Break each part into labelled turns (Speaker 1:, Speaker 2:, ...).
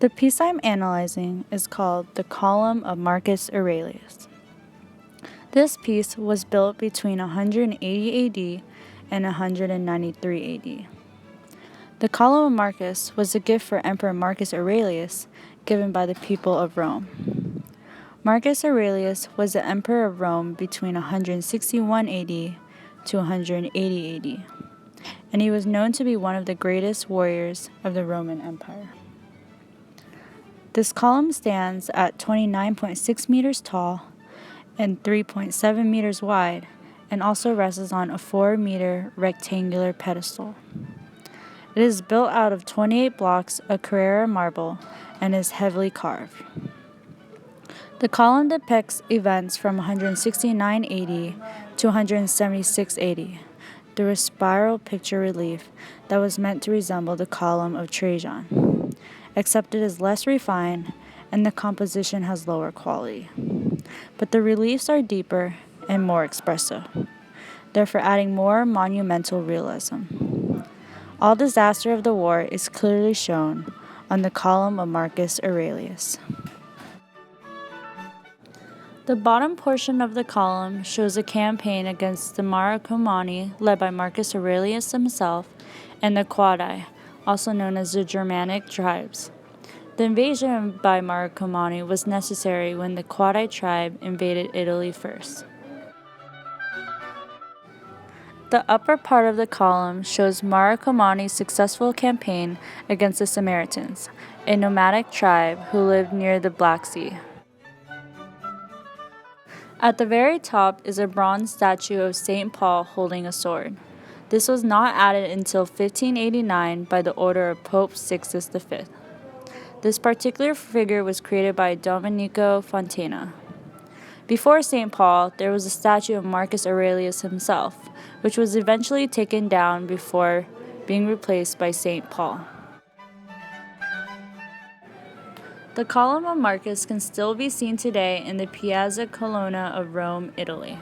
Speaker 1: The piece I'm analyzing is called the Column of Marcus Aurelius. This piece was built between 180 AD and 193 AD. The Column of Marcus was a gift for Emperor Marcus Aurelius given by the people of Rome. Marcus Aurelius was the emperor of Rome between 161 AD to 180 AD, and he was known to be one of the greatest warriors of the Roman Empire. This column stands at 29.6 meters tall and 3.7 meters wide, and also rests on a 4-meter rectangular pedestal. It is built out of 28 blocks of Carrara marble and is heavily carved. The column depicts events from 169 AD to 176 AD through a spiral picture relief that was meant to resemble the column of Trajan, except it is less refined and the composition has lower quality. But the reliefs are deeper and more expressive, therefore adding more monumental realism. All disaster of the war is clearly shown on the column of Marcus Aurelius. The bottom portion of the column shows a campaign against the Marcomanni led by Marcus Aurelius himself and the Quadi, also known as the Germanic tribes. The invasion by Marcomanni was necessary when the Quadi tribe invaded Italy first. The upper part of the column shows Marcomanni's successful campaign against the Samaritans, a nomadic tribe who lived near the Black Sea. At the very top is a bronze statue of St. Paul holding a sword. This was not added until 1589 by the order of Pope Sixtus V. This particular figure was created by Domenico Fontana. Before St. Paul, there was a statue of Marcus Aurelius himself, which was eventually taken down before being replaced by St. Paul. The column of Marcus can still be seen today in the Piazza Colonna of Rome, Italy.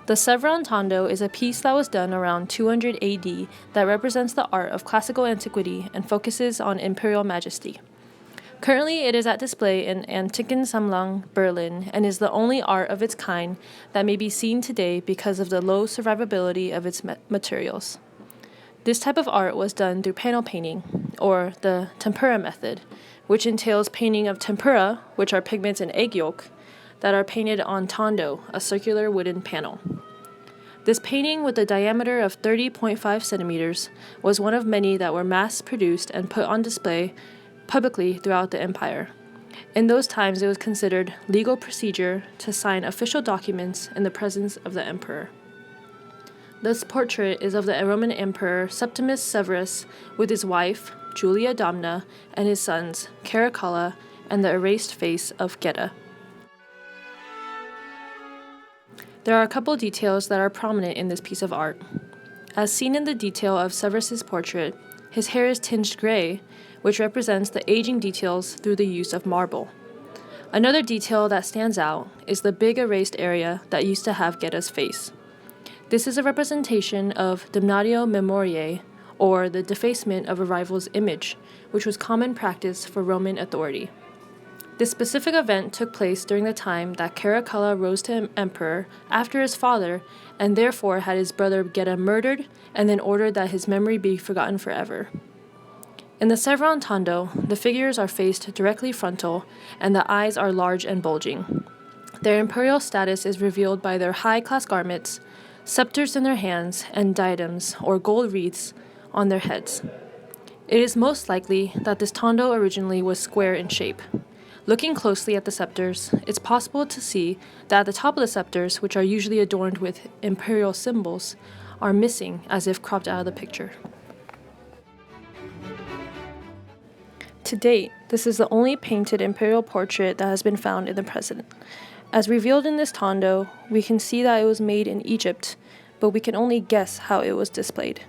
Speaker 2: The Severantondo is a piece that was done around 200 AD that represents the art of classical antiquity and focuses on imperial majesty. Currently, it is at display in Antikensammlung, Berlin, and is the only art of its kind that may be seen today because of the low survivability of its materials. This type of art was done through panel painting, or the tempera method, which entails painting of tempera, which are pigments in egg yolk, that are painted on tondo, a circular wooden panel. This painting, with a diameter of 30.5 centimeters, was one of many that were mass-produced and put on display publicly throughout the empire. In those times, it was considered legal procedure to sign official documents in the presence of the emperor. This portrait is of the Roman Emperor Septimus Severus with his wife, Julia Domna, and his sons, Caracalla, and the erased face of Geta. There are a couple details that are prominent in this piece of art. As seen in the detail of Severus's portrait, his hair is tinged gray, which represents the aging details through the use of marble. Another detail that stands out is the big erased area that used to have Geta's face. This is a representation of damnatio memoriae, or the defacement of a rival's image, which was common practice for Roman authority. This specific event took place during the time that Caracalla rose to emperor after his father, and therefore had his brother Geta murdered and then ordered that his memory be forgotten forever. In the Severantondo, the figures are faced directly frontal, and the eyes are large and bulging. Their imperial status is revealed by their high-class garments, scepters in their hands, and diadems, or gold wreaths, on their heads. It is most likely that this tondo originally was square in shape. Looking closely at the scepters, it's possible to see that at the top of the scepters, which are usually adorned with imperial symbols, are missing as if cropped out of the picture. To date, this is the only painted imperial portrait that has been found in the present. As revealed in this tondo, we can see that it was made in Egypt, but we can only guess how it was displayed.